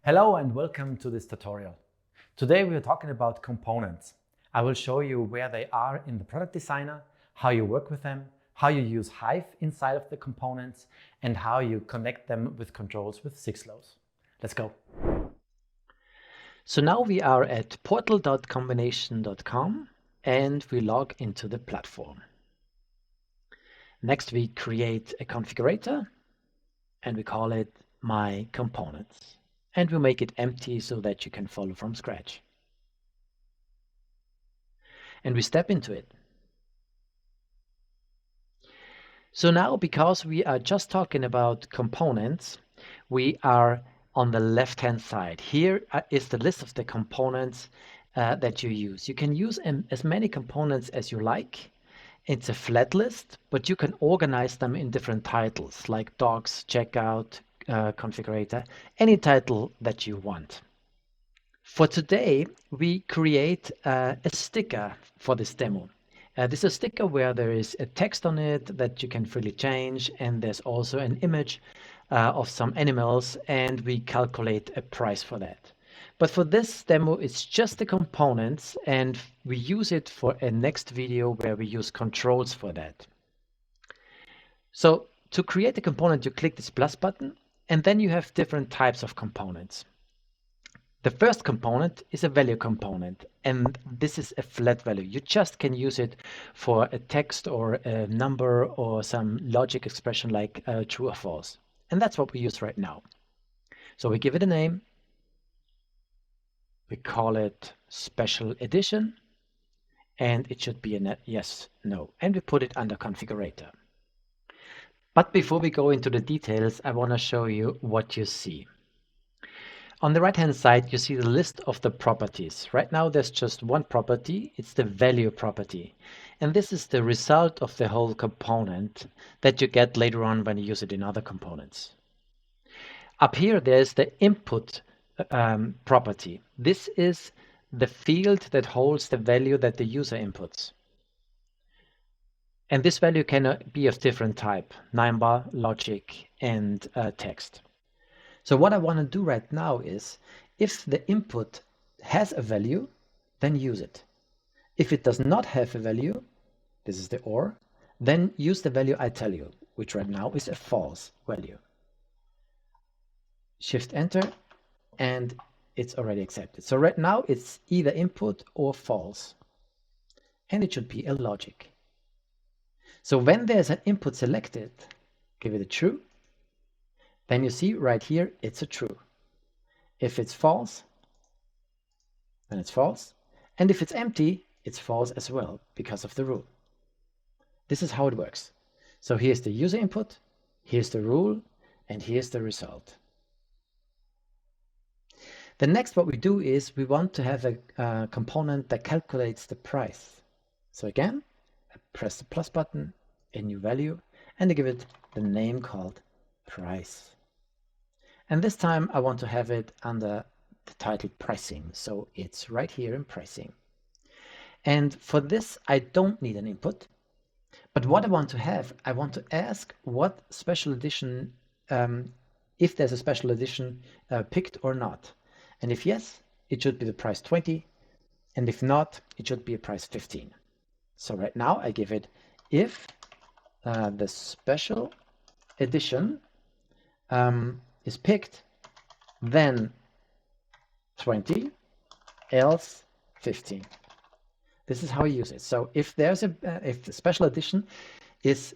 Hello and welcome to this tutorial. Today we are talking about components. I will show you where they are in the product designer, how you work with them, how you use Hive inside of the components, and how you connect them with controls with 6lows. Let's go. So now we are at portal.combeenation.com and we log into the platform. Next we create a configurator and we call it My Components. And we make it empty so that you can follow from scratch. And we step into it. So now, because we are just talking about components, we are on the left-hand side. Here is the list of the components that you use. You can use as many components as you like. It's a flat list, but you can organize them in different titles like docs, checkout, configurator, any title that you want. For today, we create a sticker for this demo. This is a sticker where there is a text on it that you can freely change, and there's also an image of some animals, and we calculate a price for that. But for this demo, it's just the components, and we use it for a next video where we use controls for that. So to create a component, you click this plus button, and then you have different types of components. The first component is a value component, and this is a flat value. You just can use it for a text or a number or some logic expression like true or false. And that's what we use right now. So we give it a name. We call it special edition, and it should be a yes, no, and we put it under configurator. But before we go into the details, I want to show you what you see. On the right-hand side, you see the list of the properties. Right now, there's just one property. It's the value property. And this is the result of the whole component that you get later on when you use it in other components. Up here, there's the input property. This is the field that holds the value that the user inputs. And this value can be of different type, number, logic, and text. So what I want to do right now is, if the input has a value, then use it. If it does not have a value, this is the OR, then use the value I tell you, which right now is a false value. Shift Enter, and it's already accepted. So right now it's either input or false, and it should be a logic. So when there's an input selected, give it a true. Then you see right here, it's a true. If it's false, then it's false. And if it's empty, it's false as well because of the rule. This is how it works. So here's the user input, here's the rule, and here's the result. The next what we do is we want to have a component that calculates the price. So again, I press the plus button, a new value, and I give it the name called price. And this time I want to have it under the title pricing. So it's right here in pricing. And for this, I don't need an input. But what I want to have, I want to ask what special edition, if there's a special edition picked or not. And if yes, it should be the price 20. And if not, it should be a price 15. So right now I give it if the special edition is picked, then 20, else 15. This is how we use it. So if there's if the special edition is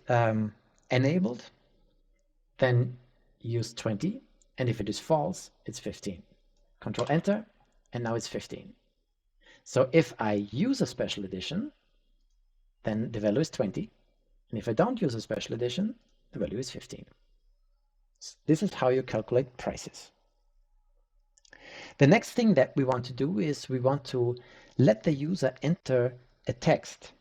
enabled, then use 20, and if it is false, it's 15. Control Enter, and now it's 15. So if I use a special edition, then the value is 20, and if I don't use a special edition, the value is 15. This is how you calculate prices. The next thing that we want to do is we want to let the user enter a text,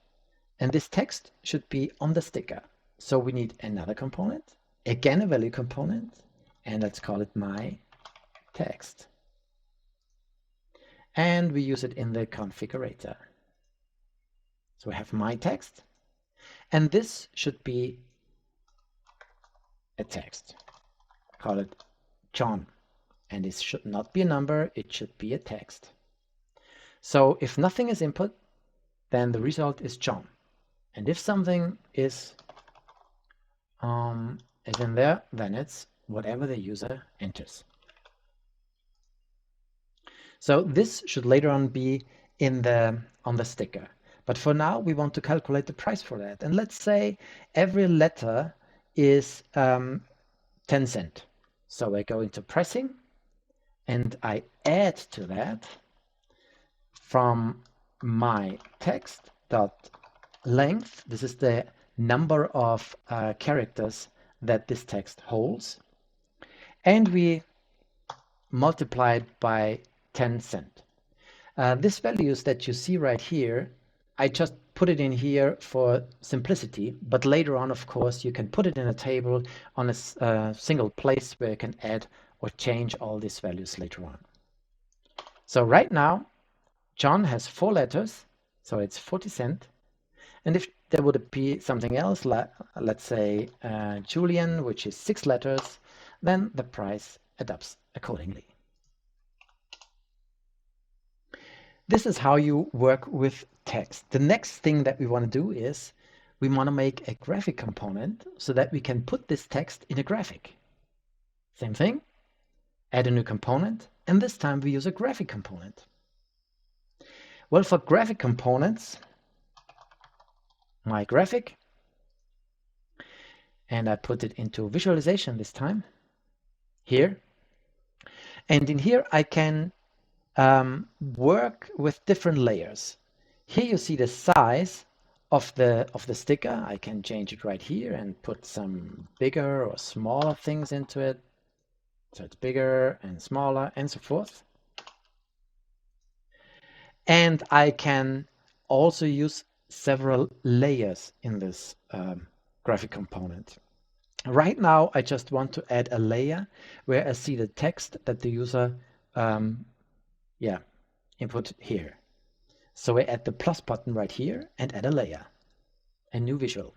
and this text should be on the sticker. So we need another component, again a value component, and let's call it my text. And we use it in the configurator. So we have my text, and this should be a text. Call it John. And it should not be a number, it should be a text. So if nothing is input, then the result is John. And if something is in there, then it's whatever the user enters. So this should later on be on the sticker. But for now, we want to calculate the price for that. And let's say every letter is 10 cents. So I go into pricing and I add to that from my text dot length. This is the number of characters that this text holds. And we multiply it by 10 cents. This values that you see right here, I just put it in here for simplicity, but later on, of course, you can put it in a table on a single place where you can add or change all these values later on. So right now, John has 4 letters, so it's 40 cents. And if there would be something else, let's say Julian, which is 6 letters, then the price adapts accordingly. This is how you work with text. The next thing that we want to do is we want to make a graphic component so that we can put this text in a graphic. Same thing, add a new component, and this time we use a graphic component. Well, for graphic components, my graphic, and I put it into visualization this time, here. And in here I can work with different layers. Here you see the size of the sticker. I can change it right here and put some bigger or smaller things into it. So it's bigger and smaller and so forth. And I can also use several layers in this graphic component. Right now, I just want to add a layer where I see the text that the user input here. So I add the plus button right here and add a layer, a new visual.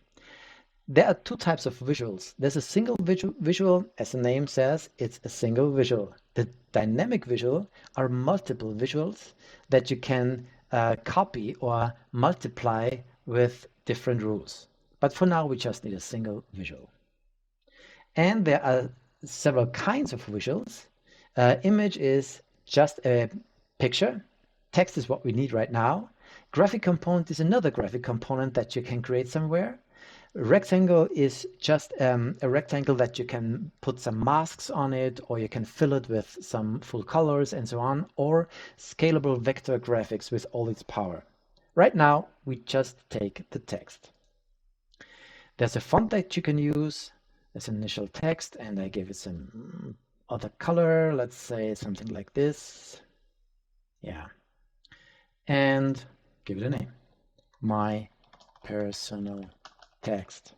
There are 2 types of visuals. There's a single visual, as the name says, it's a single visual. The dynamic visual are multiple visuals that you can copy or multiply with different rules. But for now, we just need a single visual. And there are several kinds of visuals. Image is just a picture. Text is what we need right now. Graphic component is another graphic component that you can create somewhere. Rectangle is just a rectangle that you can put some masks on it, or you can fill it with some full colors and so on, or scalable vector graphics with all its power. Right now, we just take the text. There's a font that you can use. There's an initial text, and I give it some other color. Let's say something like this. Yeah. And give it a name. My personal text.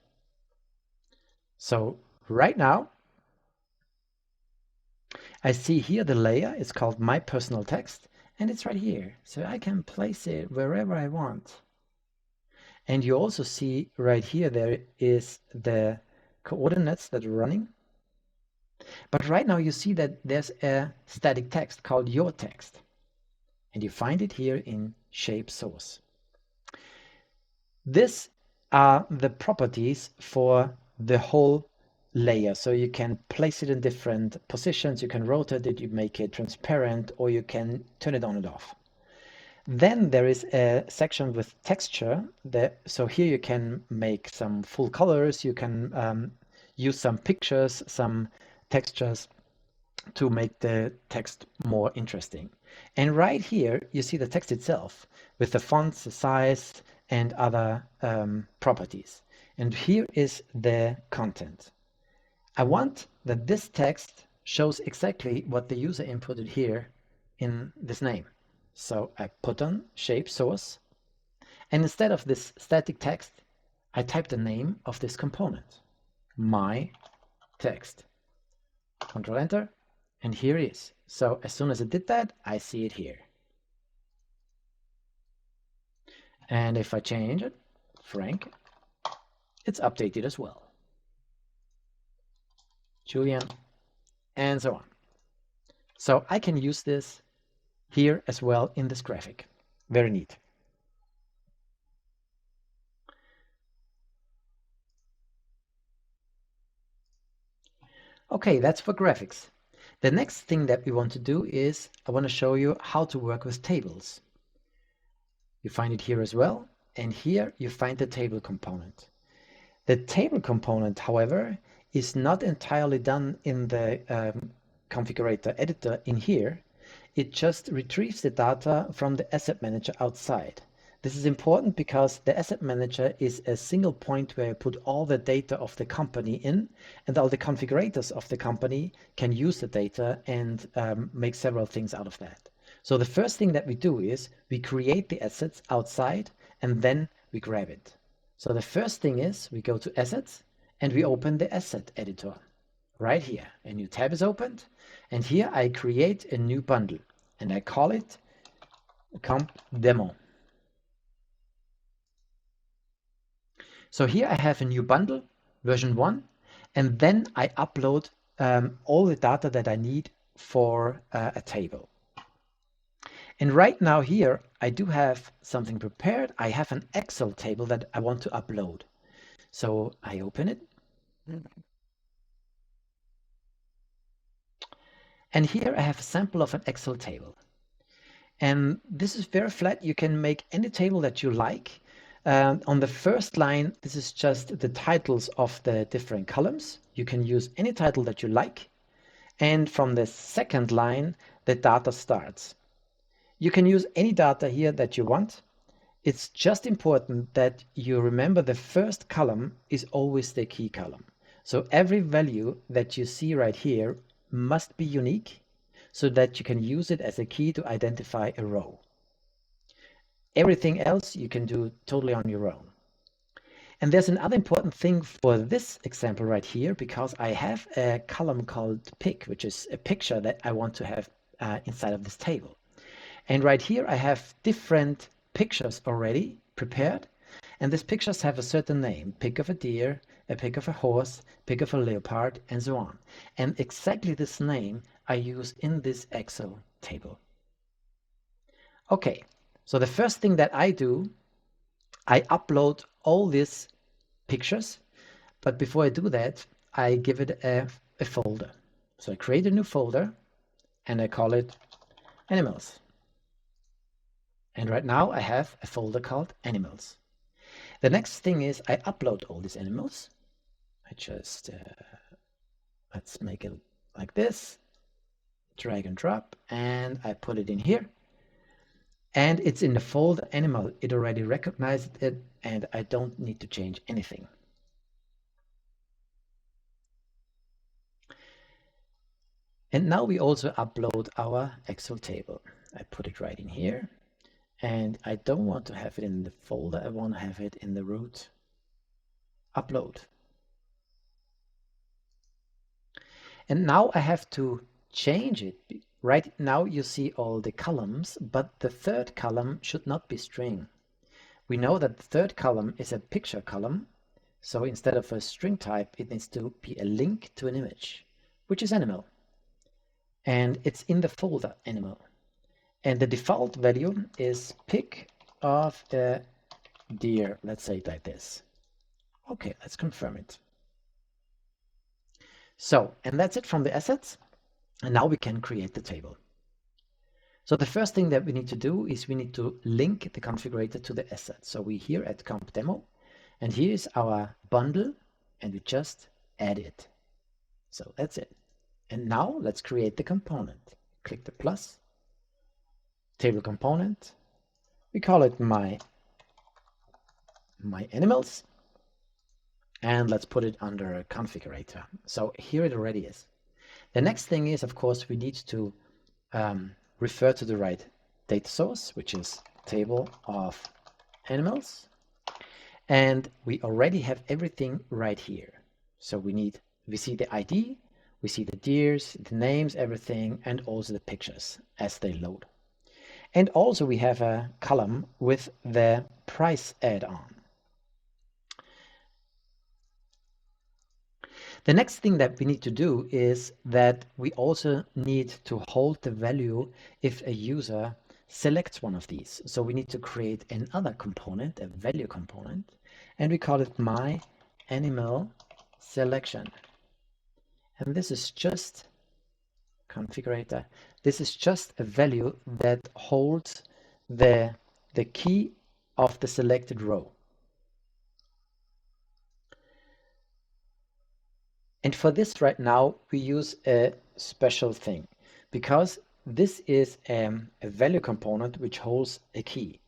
So right now, I see here the layer is called my personal text, and it's right here. So I can place it wherever I want. And you also see right here, there is the coordinates that are running. But right now you see that there's a static text called your text. And you find it here in shape source. This are the properties for the whole layer. So you can place it in different positions, you can rotate it, you make it transparent, or you can turn it on and off. Then there is a section with texture. So here you can make some full colors, you can use some pictures, some textures to make the text more interesting. And right here you see the text itself with the fonts, the size, and other properties. And here is the content. I want that this text shows exactly what the user inputted here in this name. So I put on shape source, and instead of this static text, I type the name of this component, my text. Control Enter, and here it is. So as soon as I did that, I see it here. And if I change it, Frank, it's updated as well. Julian, and so on. So I can use this here as well in this graphic. Very neat. Okay, that's for graphics. The next thing that we want to do is I want to show you how to work with tables. You find it here as well, and here you find the table component. The table component, however, is not entirely done in the Configurator editor in here. It just retrieves the data from the asset manager outside. This is important because the asset manager is a single point where you put all the data of the company in, and all the configurators of the company can use the data and make several things out of that. So the first thing that we do is we create the assets outside and then we grab it. So the first thing is we go to Assets and we open the Asset Editor. Right here, a new tab is opened, and here I create a new bundle and I call it Comp Demo. So here I have a new bundle, version 1, and then I upload all the data that I need for a table. And right now here, I do have something prepared. I have an Excel table that I want to upload. So I open it. And here I have a sample of an Excel table. And this is very flat. You can make any table that you like. On the first line, this is just the titles of the different columns. You can use any title that you like. And from the second line, the data starts. You can use any data here that you want. It's just important that you remember the first column is always the key column. So every value that you see right here must be unique so that you can use it as a key to identify a row. Everything else you can do totally on your own. And there's another important thing for this example right here, because I have a column called pic, which is a picture that I want to have inside of this table. And right here I have different pictures already prepared, and these pictures have a certain name: pic of a deer, a pic of a horse, pic of a leopard, and so on. And exactly this name I use in this Excel table. Okay, so the first thing that I do, I upload all these pictures, but before I do that, I give it a folder. So I create a new folder and I call it Animals. And right now I have a folder called Animals. The next thing is I upload all these animals. I just, let's make it like this, drag and drop, and I put it in here. And it's in the folder Animal. It already recognized it, and I don't need to change anything. And now we also upload our Excel table. I put it right in here. And I don't want to have it in the folder. I want to have it in the root upload. And now I have to change it. Right now you see all the columns, but the third column should not be string. We know that the third column is a picture column. So instead of a string type, it needs to be a link to an image, which is animal. And it's in the folder animal. And the default value is pic of a deer. Let's say it like this. Okay, let's confirm it. So, and that's it from the assets. And now we can create the table. So the first thing that we need to do is we need to link the configurator to the asset. So we here at comp demo, and here is our bundle, and we just add it. So that's it. And now let's create the component. Click the plus. Table component, we call it my animals, and let's put it under a configurator. So here it already is. The next thing is, of course, we need to refer to the right data source, which is table of animals, and we already have everything right here. So we see the ID, we see the deers, the names, everything, and also the pictures as they load. And also we have a column with the price add-on. The next thing that we need to do is that we also need to hold the value if a user selects one of these. So we need to create another component, a value component, and we call it my animal selection. And this is just Configurator. This is just a value that holds the key of the selected row. And for this right now, we use a special thing because this is a value component which holds a key.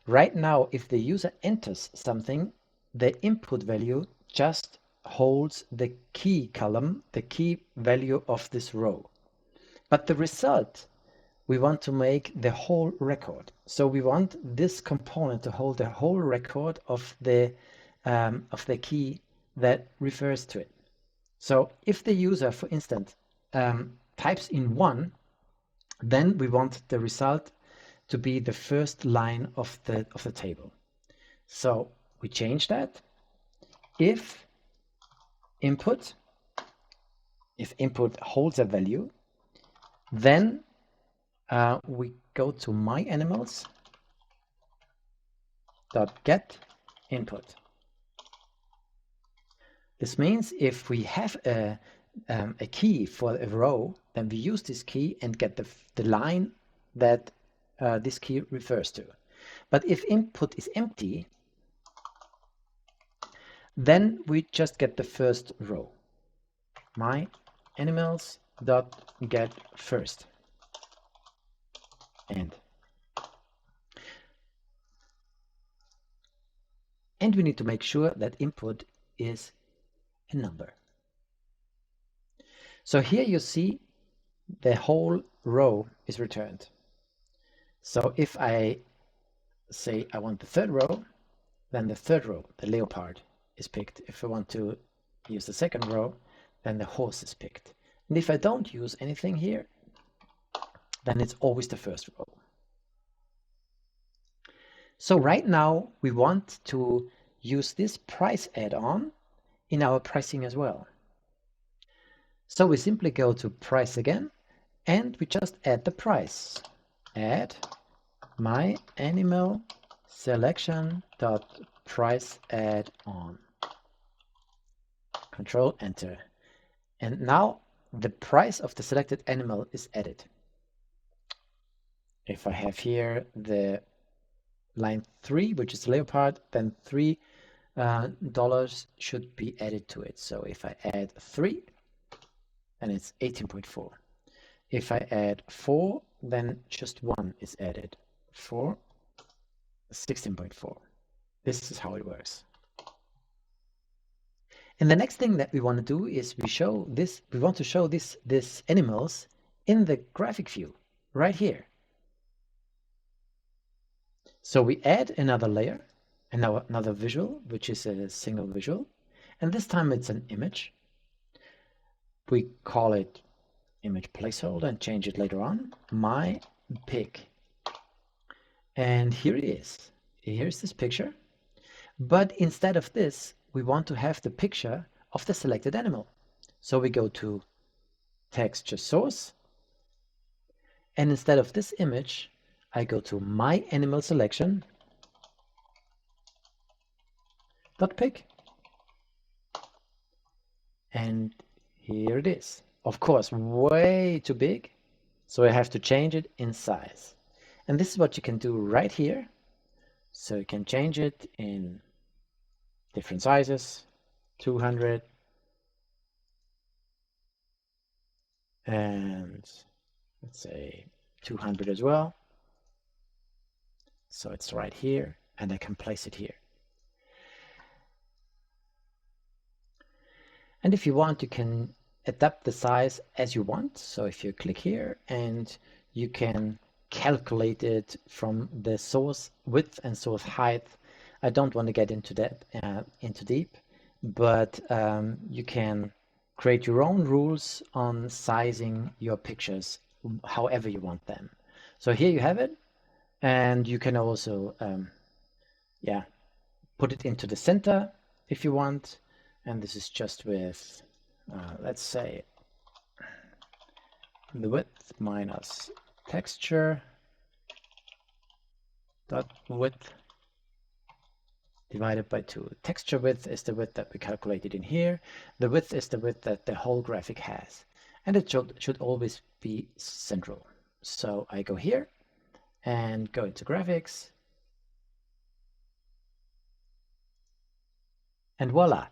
Right now, if the user enters something, the input value just holds the key column, the key value of this row. But the result, we want to make the whole record. So we want this component to hold the whole record of the key that refers to it. So if the user, for instance, types in 1, then we want the result to be the first line of the table. So we change that. If input holds a value, then we go to my animals dot get input. This means if we have a key for a row, then we use this key and get the line that this key refers to. But if input is empty, then we just get the first row. My animals dot get first. And we need to make sure that input is a number. So here you see the whole row is returned. So if I say I want the third row, then the third row, the leopard, is picked. If I want to use the second row, then the horse is picked. And if I don't use anything here, then it's always the first row. So right now we want to use this price add-on in our pricing as well. So we simply go to price again, and we just add the price. Add my animal selection dot price add-on. Control Enter. And now the price of the selected animal is added. If I have here the line 3, which is leopard, then $3 should be added to it. So if I add 3, then it's 18.4. If I add 4, then just 1 is added. 4, 16.4. This is how it works. And the next thing that we want to do is we want to show this animals in the graphic view right here. So we add another layer, another visual, which is a single visual, and this time it's an image. We call it image placeholder and change it later on. My pick. And here it is. Here's this picture. But instead of this, we want to have the picture of the selected animal. So we go to texture source. And instead of this image, I go to my animal selection dot pick. And here it is. Of course, way too big. So I have to change it in size. And this is what you can do right here. So you can change it in different sizes, 200, and let's say 200 as well. So it's right here, and I can place it here. And if you want, you can adapt the size as you want. So if you click here, and you can calculate it from the source width and source height. I don't want to get into that into deep, but you can create your own rules on sizing your pictures however you want them. So here you have it, and you can also put it into the center if you want. And this is just with let's say the width minus texture dot width divided by 2. Texture width is the width that we calculated in here. The width is the width that the whole graphic has. And it should always be central. So I go here and go into graphics. And voila.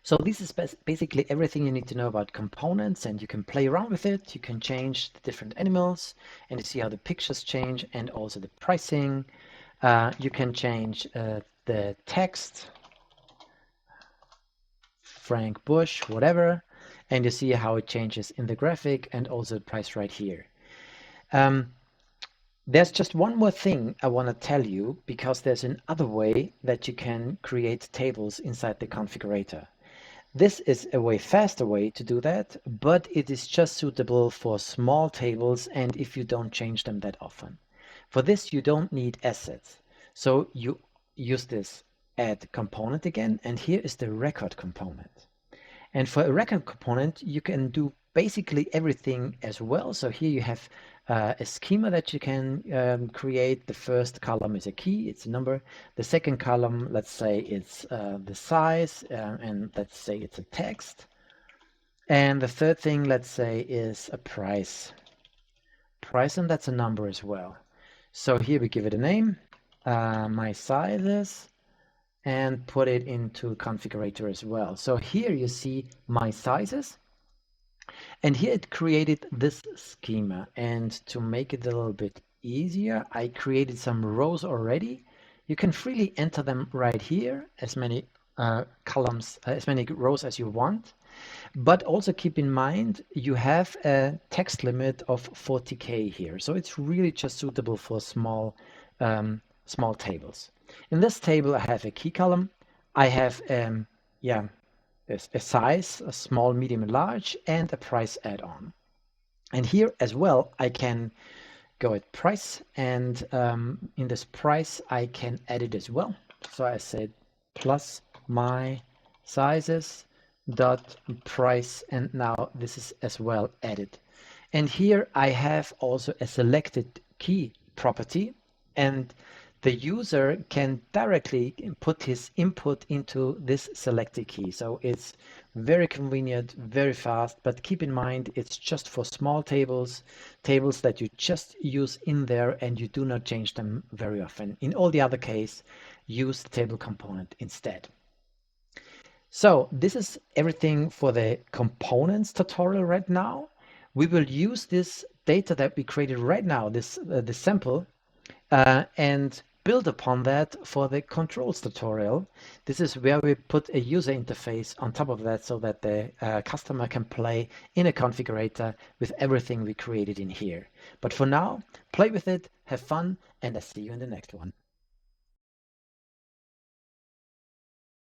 So this is basically everything you need to know about components, and you can play around with it. You can change the different animals and you see how the pictures change, and also the pricing. You can change the text, Frank Bush, whatever, and you see how it changes in the graphic and also the price right here. There's just one more thing I want to tell you, because there's another way that you can create tables inside the configurator. This is a way faster way to do that, but it is just suitable for small tables and if you don't change them that often. For this, you don't need assets. So you use this add component again, and here is the record component. And for a record component, you can do basically everything as well. So here you have a schema that you can create. The first column is a key, it's a number. The second column, let's say it's the size, and let's say it's a text. And the third thing, let's say, is a price. Price, and that's a number as well. So here we give it a name, my sizes, and put it into Configurator as well. So here you see my sizes. And here it created this schema, and to make it a little bit easier, I created some rows already. You can freely enter them right here, as many columns, as many rows as you want. But also keep in mind, you have a text limit of 40K here. So it's really just suitable for small tables. In this table, I have a key column. I have a size, a small, medium, and large, and a price add-on. And here as well, I can go at price, and in this price, I can edit as well. So I said plus my sizes dot price, and now this is as well added. And here I have also a selected key property, and the user can directly put his input into this selected key. So it's very convenient, very fast, but keep in mind, it's just for small tables that you just use in there and you do not change them very often. In all the other case, use the table component instead. So this is everything for the components tutorial right now. We will use this data that we created right now, this sample, and build upon that for the controls tutorial. This is where we put a user interface on top of that so that the customer can play in a configurator with everything we created in here. But for now, play with it, have fun, and I'll see you in the next one.